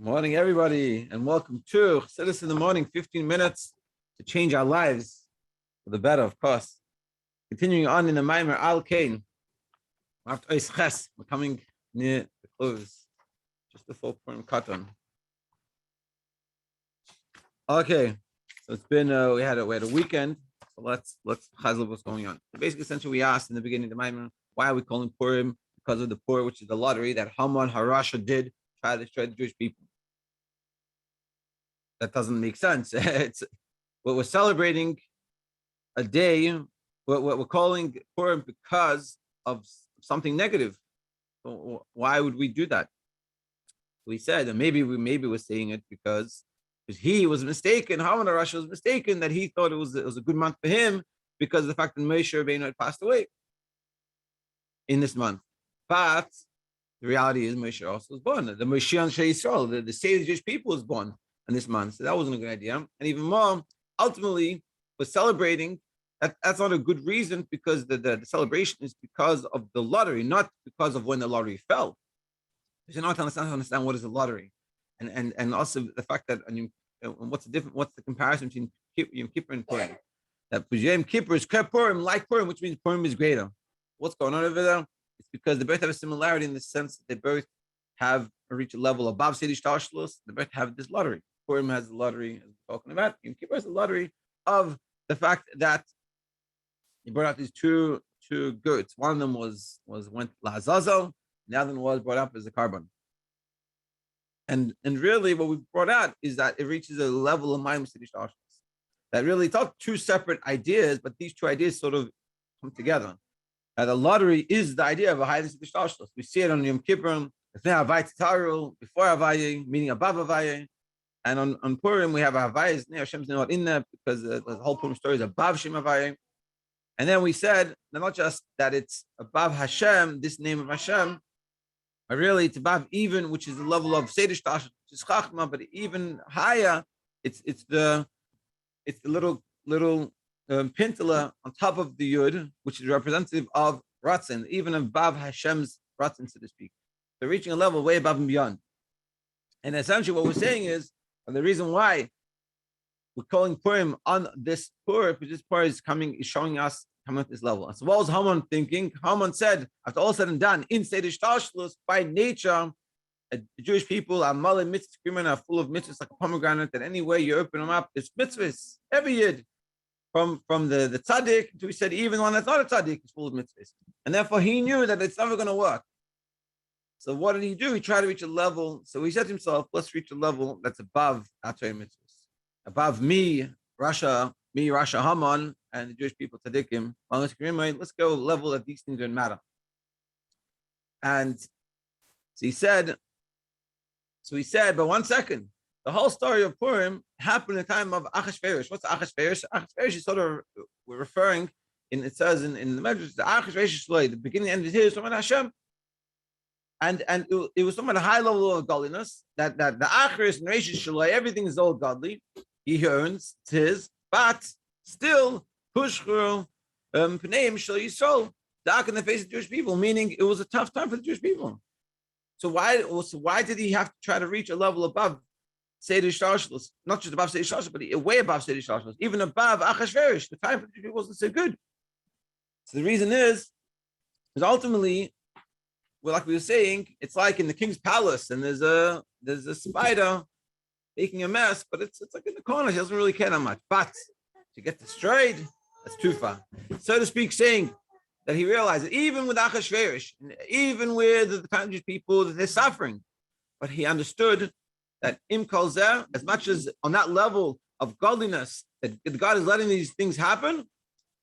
Morning, everybody, and welcome to Chassidus in the morning. 15 minutes to change our lives for the better, of course. Continuing on in the Maimer Al Kein. After Eis Ches, we're coming near the close. Just the 4-point cut on. Okay, so it's been we had a weekend. So let's chazal what's going on. So basically, essentially, we asked in the beginning of the Maimer, why are we calling Purim? Because of the Purim, which is the lottery that Haman Harasha did try to destroy the Jewish people. That doesn't make sense. It's what we're celebrating a day. What we're calling Purim because of something negative. So why would we do that? We said, and maybe we're saying it because he was mistaken. Haman Rasha was mistaken that he thought it was a good month for him because of the fact that Moshe Rabbeinu had passed away in this month. But the reality is Moshe also was born. The Moshiach Yisrael, the Savior Jewish people, was born in this month. So that wasn't a good idea. And even more, ultimately, we're celebrating. That's not a good reason because the celebration is because of the lottery, not because of when the lottery fell. You should not understand what is the lottery, and also the fact that what's the comparison between Yom Kippur and Purim? That Yom Kippur is Purim, like Purim, which means Purim is greater. What's going on over there? It's because they both have a similarity in the sense that they both have reached a level above Sedish Tashlos. They both have this lottery. Purim has the lottery, as we're talking about. Yom Kippur has the lottery of the fact that he brought out these two goats. One of them went Lazazel, the other one was brought up as a carbon. And really what we brought out is that it reaches a level of Mayim Sedish Tashlos. That really, it's not two separate ideas, but these two ideas sort of come together. The lottery is the idea of a high Sedish Tashlos. We see it on Yom Kippur, before Havayah, meaning above Havayah. And on Purim, we have Havayah, Hashem's not in there because the whole Purim story is above Shem Havayah. And then we said, not just that it's above Hashem, this name of Hashem, but really it's above even, which is the level of Sedish Tashlos, which is Chachma, but even higher, it's the little pintala on top of the Yud, which is representative of Ratzin, even above Hashem's Ratzin, so to speak. They're reaching a level way above and beyond. And essentially what we're saying is, and the reason why we're calling Purim on this Purim, because this Purim is showing us coming at this level. And so what was Haman thinking? Haman said, after all said and done, in Sedish Tashlos, by nature, the Jewish people are male mitzvahs, are full of mitzvahs like a pomegranate, that any way you open them up, it's mitzvahs, every yid. From the tzaddik, to he said, even one that's not a tzaddik is full of mitzvahs. And therefore he knew that it's never going to work. So what did he do? He tried to reach a level. So he said to himself, let's reach a level that's above our Torah mitzvahs. Above me, Rasha Haman, and the Jewish people, tzaddikim. Let's go a level that these things don't matter. And so he said, but 1 second, the whole story of Purim happened in the time of Achashverosh. What's Achashverosh? Achashverosh is sort of referring, it says in the Medrash, the Achashverosh, the beginning and end of his from Hashem. And it was somewhat a high level of godliness, that the Acharis and Reish Shalai, everything is all godly. He earns, it's his, but still, Pushchur, Pneim Shal Yisrael, dark in the face of Jewish people, meaning it was a tough time for the Jewish people. So why did he have to try to reach a level above Sedish Tashlos, not just above Sedish Tashlos, but way above Sedish Tashlos, even above Achashverosh? The time for the Jewish people wasn't so good. So the reason is because ultimately, well, like we were saying, it's like in the king's palace, and there's a spider making a mess, but it's like in the corner. He doesn't really care that much. But to get destroyed, that's too far. So to speak, saying that he realized that even with Achashverosh, even with the time of people, that they're suffering, but he understood that Im Kol Zeh, as much as on that level of godliness, that God is letting these things happen,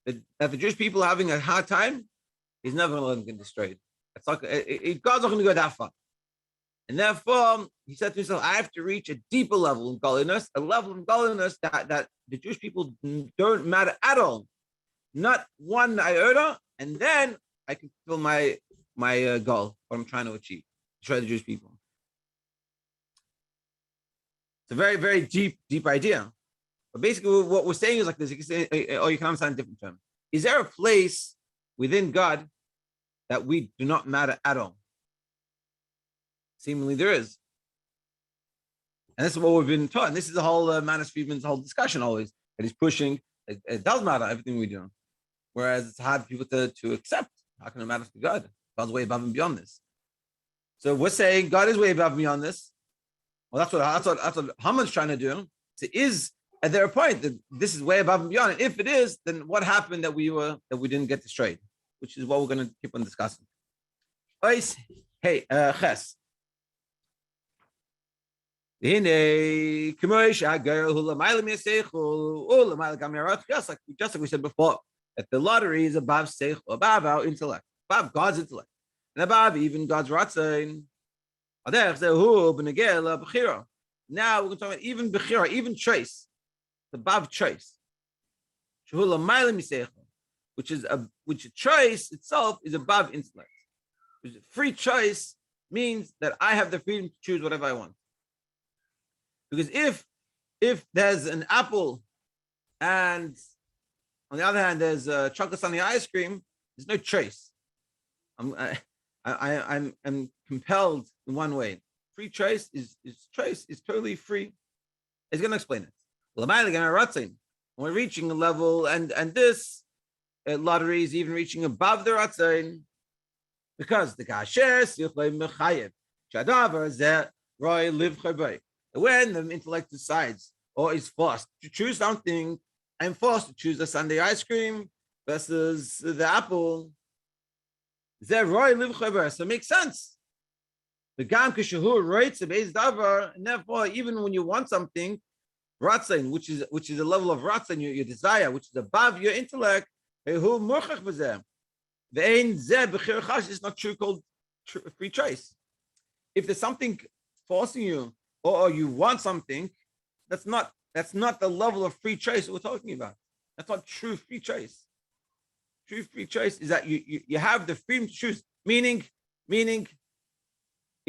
that the Jewish people are having a hard time, he's never going to let them get destroyed. It's like God's not going to go that far. And therefore, he said to himself, I have to reach a deeper level of godliness, a level of godliness that the Jewish people don't matter at all. Not one iota, and then I can fulfill my goal, what I'm trying to achieve, destroy the Jewish people. It's a very, very deep idea. But basically, what we're saying is like this, you can say, or you can understand in different terms. Is there a place within God that we do not matter at all? Seemingly there is. And this is what we've been taught. And this is the whole Manis Friedman's whole discussion always, that he's pushing. It does matter, everything we do. Whereas it's hard for people to accept. How can it matter to God? God's way above and beyond this. So we're saying God is way above and beyond this. Well, that's what Haman's trying to do. So is at their point that this is way above and beyond. And if it is, then what happened that we didn't get this straight? Which is what we're going to keep on discussing. Hey, Ches. Just like we said before, that the lottery is above seichel, above our intellect, above God's intellect, and above even God's ratzon. Now we're going to talk about even bechira, even choice, above choice, which choice itself is above intellect. Free choice means that I have the freedom to choose whatever I want. Because if there's an apple and on the other hand there's chocolate sundae ice cream, there's no choice. I'm compelled in one way. Free choice is totally free. He's going to explain it. We're reaching a level, and this lottery is even reaching above the ratzon, because the kashes when the intellect decides or is forced to choose something, I'm forced to choose the sundae ice cream versus the apple. So it makes sense. And therefore, even when you want something, ratzon, which is a level of ratzon, your desire, which is above your intellect, it's not true called free choice. If there's something forcing you, or you want something, that's not the level of free choice that we're talking about. That's not true free choice. True free choice is that you have the freedom to choose. Meaning, in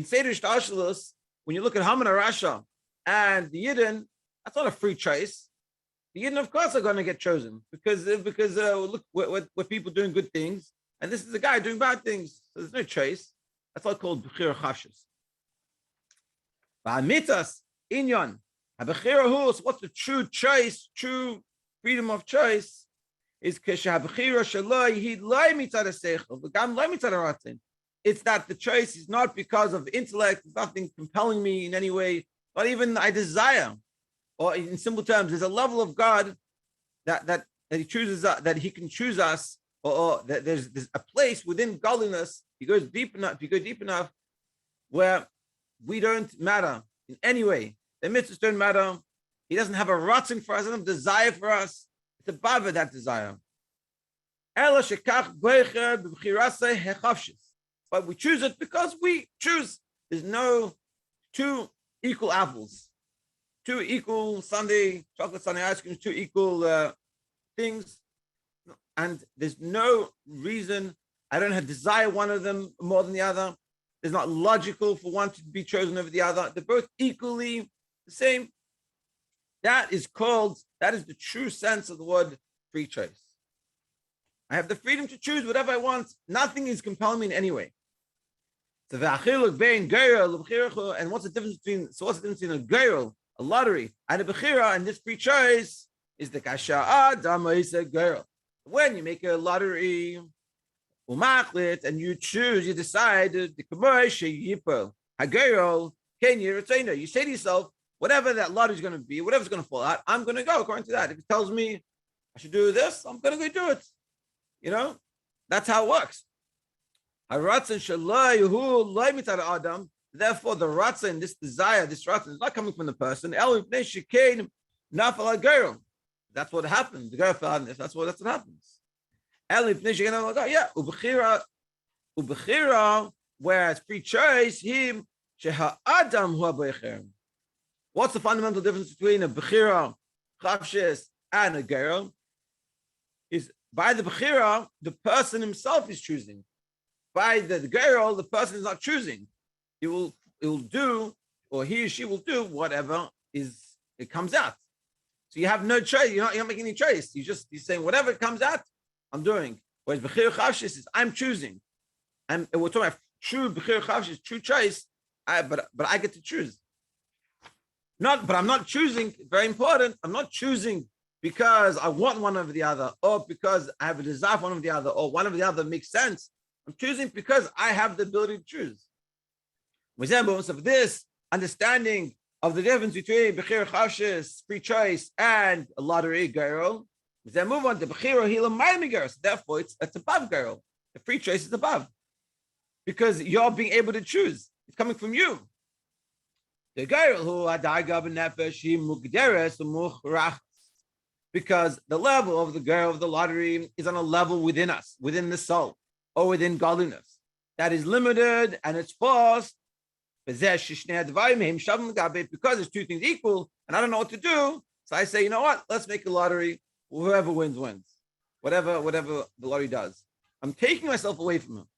Seder Shtalshelus, when you look at Haman Rasha and the Yidden, that's not a free choice. The Yidden, of course, are going to get chosen because look, we're people doing good things, and this is a guy doing bad things. So there's no choice. That's all called Bechira Chassidus. Mitzas inyan habechira. What's the true choice? True freedom of choice is keshabechira shaloi he loy mitzad seichel v'gam loy mitzad ratzon. It's that the choice is not because of intellect. There's nothing compelling me in any way. Not even I desire. Or in simple terms, there's a level of God that he chooses that he can choose us, or that there's a place within godliness. If you go deep enough, where we don't matter in any way. The mitzvahs don't matter. He doesn't have a ratzon for us. He doesn't have desire for us. It's above that desire. But we choose it because we choose. There's no two equal apples, two equal chocolate sundae ice creams, two equal things. And there's no reason. I don't have desire one of them more than the other. It's not logical for one to be chosen over the other. They're both equally the same. That is the true sense of the word free choice. I have the freedom to choose whatever I want. Nothing is compelling me in any way. And what's the difference between a girl, a lottery, and a bechira, and this free choice is the kasha adam is a girl. When you make a lottery, and you choose, you decide the you say to yourself, whatever that lot is going to be, whatever's going to fall out, I'm going to go according to that. If it tells me I should do this, I'm going to go do it. That's how it works. Therefore, the ratzon, this desire, this ratzon is not coming from the person. That's what happened. The girl fell out in this. That's what happens. Whereas free choice, what's the fundamental difference between a bechira, chavshes, and a girl? Is by the bechira, the person himself is choosing. By the girl, the person is not choosing. He will do, or he or she will do whatever it comes out. So you have no choice. You're not making any choice. You're saying whatever it comes out, I'm doing. Whereas bechira chavshes is I'm choosing. And we're talking about true bechira chavshes, true choice. But I get to choose. But I'm not choosing. Very important. I'm not choosing because I want one over the other, or because I have a desire for one over the other, or one over the other makes sense. I'm choosing because I have the ability to choose. Resemblance of this understanding of the difference between Bechir Chassidus, free choice, and a lottery girl. Then move on to Bechir Hilamayim girl. So therefore, it's above girl. The free choice is above because you're being able to choose. It's coming from you. The girl who adaga b'nefesh mugderes umuchrach, because the level of the girl of the lottery is on a level within us, within the soul, or within godliness that is limited and it's forced. Because there's two things equal, and I don't know what to do, so I say, you know what? Let's make a lottery. Whoever wins, wins. Whatever the lottery does. I'm taking myself away from him.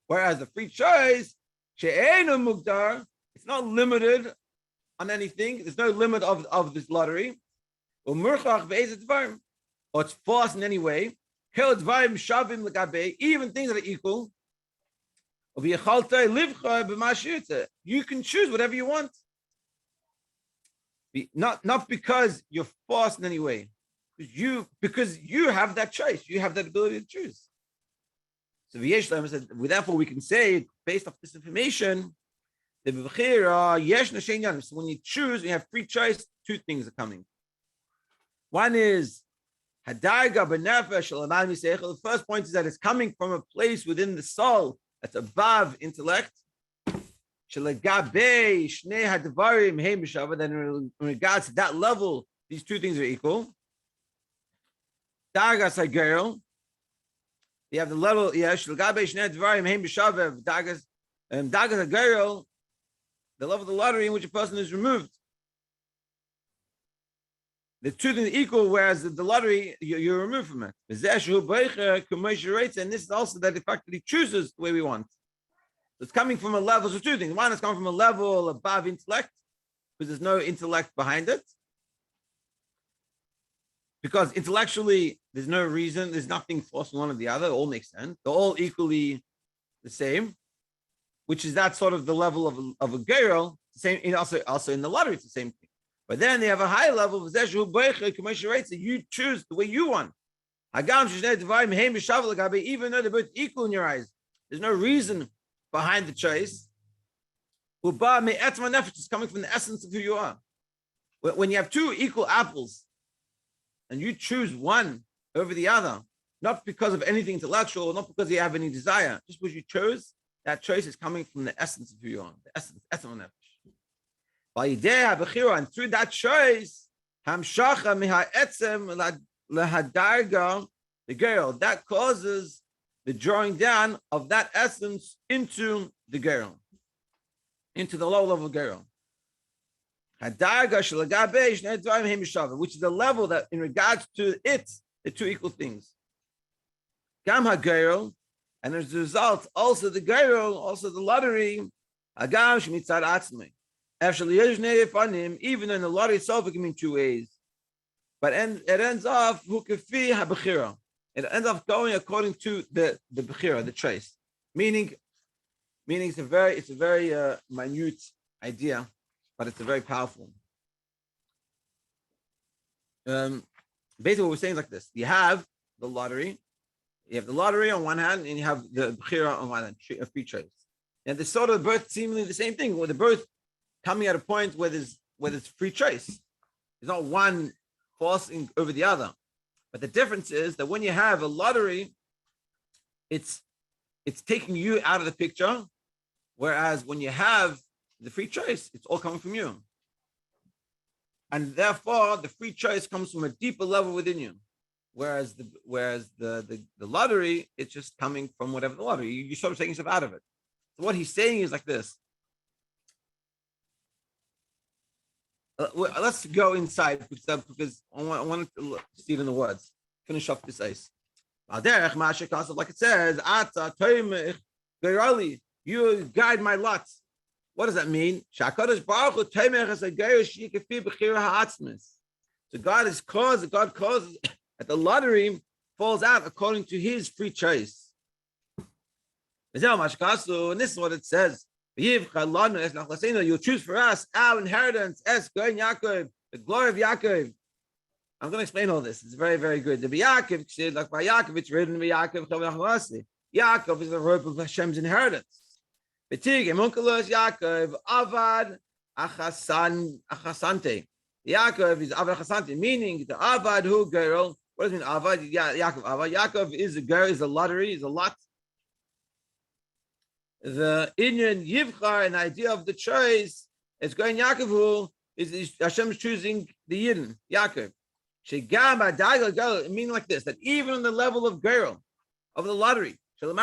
Whereas the free choice, it's not limited on anything. There's no limit of this lottery. Or it's forced in any way. Even things that are equal. You can choose whatever you want. Not because you're forced in any way. Because you have that choice. You have that ability to choose. So therefore we can say, based off this information, so when you choose, you have free choice, two things are coming. One is the first point is that it's coming from a place within the soul that's above intellect. Then in regards to that level, these two things are equal. You have the level, the level of the lottery in which a person is removed. The two things equal, whereas the lottery, you're removed from it. And this is also that the fact that he chooses the way we want. So it's coming from a level, so two things. One is coming from a level above intellect, because there's no intellect behind it. Because intellectually, there's no reason, there's nothing forcing one or the other, it all makes sense. They're all equally the same, which is that sort of the level of a girl, same, also in the lottery, it's the same thing. But then they have a high level of you choose the way you want. Even though they're both equal in your eyes, there's no reason behind the choice. It's coming from the essence of who you are. When you have two equal apples and you choose one over the other, not because of anything intellectual, not because you have any desire, just because you chose, that choice is coming from the essence of who you are, the essence of nefesh. And through that choice, the girl, that causes the drawing down of that essence into the girl, into the low level girl. Which is the level that in regards to it, the two equal things. And as a result, also the girl, also the lottery, even in the lottery itself, it can mean two ways. But it ends off, it ends up going according to the bechira, the choice. Meaning it's a very minute idea, but it's a very powerful. Basically, what we're saying is like this: you have the lottery on one hand, and you have the bechira on one hand, a free choice. And they're sort of both seemingly the same thing, where they're both coming at a point where there's free choice. There's not one forcing over the other. But the difference is that when you have a lottery, it's taking you out of the picture, whereas when you have the free choice, it's all coming from you. And therefore, the free choice comes from a deeper level within you. Whereas the lottery, it's just coming from whatever the lottery. You're sort of taking stuff out of it. So what he's saying is like this. Let's go inside because I want to see it in the words. Finish off this ice. Like it says, you guide my lot. What does that mean? So God causes that the lottery falls out according to his free choice. And this is what it says. You'll choose for us our inheritance, Kein Yaakov, the glory of Yaakov. I'm going to explain all this. It's very, very good. The Yaakov, like by Yaakov, it's written by Yaakov. Yaakov is the rope of Hashem's inheritance. Yaakov Avad Achasante. Yaakov is Avad Achasante, meaning the Avad who girl. What does it mean Avad? Yaakov Avad. Yaakov is a girl, is a lottery, is a lot. The Inyan Yivchar, an idea of the choice, is going Yaakov who is Hashem's choosing the Yidden, Yaakov. Meaning like this, that even on the level of girl, of the lottery, the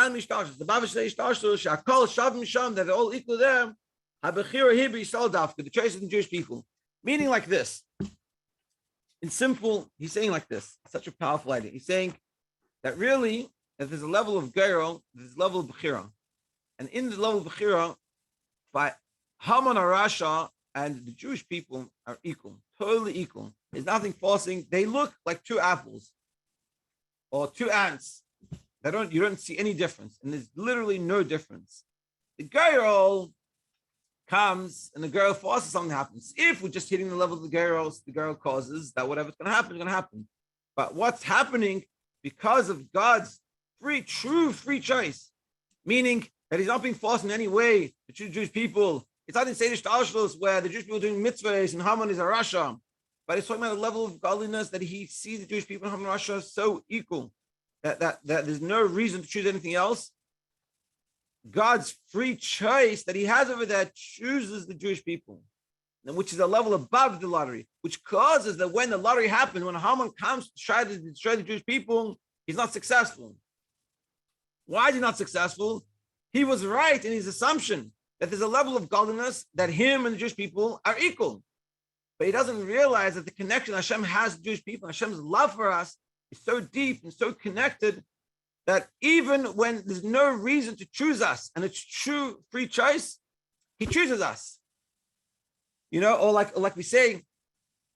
Baba says that they're all equal there. The choice of the Jewish people. Meaning like this. In simple, he's saying like this. Such a powerful idea. He's saying that really, that there's a level of girl, there's a level of Bechira. And in the level of Bechira, by Haman Arasha and the Jewish people are equal, totally equal. There's nothing forcing. They look like two apples or two ants. You don't see any difference, and there's literally no difference. The girl comes and the girl forces something to happen. If we're just hitting the level of the girl causes that whatever's going to happen is going to happen. But what's happening because of God's true free choice, meaning that he's not being forced in any way to choose Jewish people. It's not in Sedish Talshlos where the Jewish people are doing mitzvahs and Haman is a Rasha. But it's talking about a level of godliness that he sees the Jewish people in Haman and Rasha so equal that there's no reason to choose anything else. God's free choice that he has over there chooses the Jewish people, which is a level above the lottery, which causes that when the lottery happens, when Haman comes to try to destroy the Jewish people, he's not successful. Why is he not successful? He was right in his assumption that there's a level of godliness that him and the Jewish people are equal. But he doesn't realize that the connection Hashem has to Jewish people, Hashem's love for us is so deep and so connected that even when there's no reason to choose us and it's true free choice, he chooses us. Or like we say,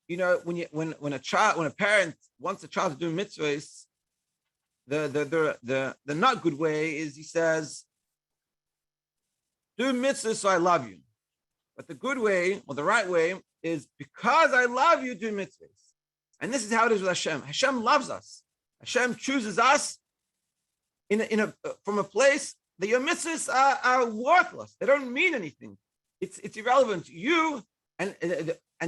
when a parent wants a child to do mitzvahs, the not good way is he says, do mitzvahs so I love you. But the good way or the right way is because I love you, do mitzvahs. And this is how it is with Hashem. Hashem loves us. Hashem chooses us from a place that your mitzvahs are worthless. They don't mean anything. It's irrelevant. You and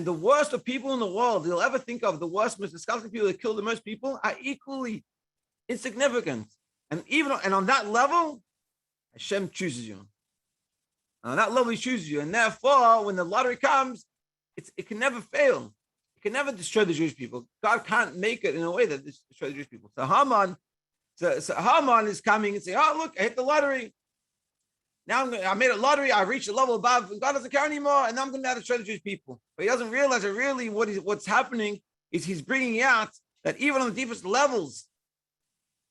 the worst of people in the world you'll ever think of, the worst, most disgusting people that kill the most people are equally insignificant. And on that level, Hashem chooses you. And on that level, he chooses you. And therefore, when the lottery comes, it can never fail. It can never destroy the Jewish people. God can't make it in a way that destroys the Jewish people. So Haman is coming and saying, oh, look, I hit the lottery. Now I made a lottery. I reached a level above, and God doesn't care anymore. And now I'm going to destroy the Jewish people. But he doesn't realize that really what's happening is he's bringing out that even on the deepest levels,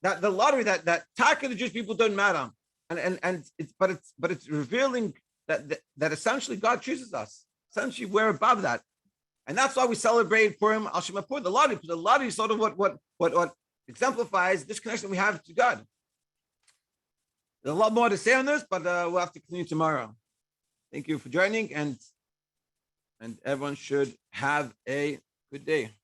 that the lottery, that taka the Jewish people don't matter. But it's revealing that essentially God chooses us. Essentially, we're above that, and that's why we celebrate Purim Al Shema the lottery, because the lottery is sort of what exemplifies this connection we have to God. There's a lot more to say on this, but we'll have to continue tomorrow. Thank you for joining, and everyone should have a good day.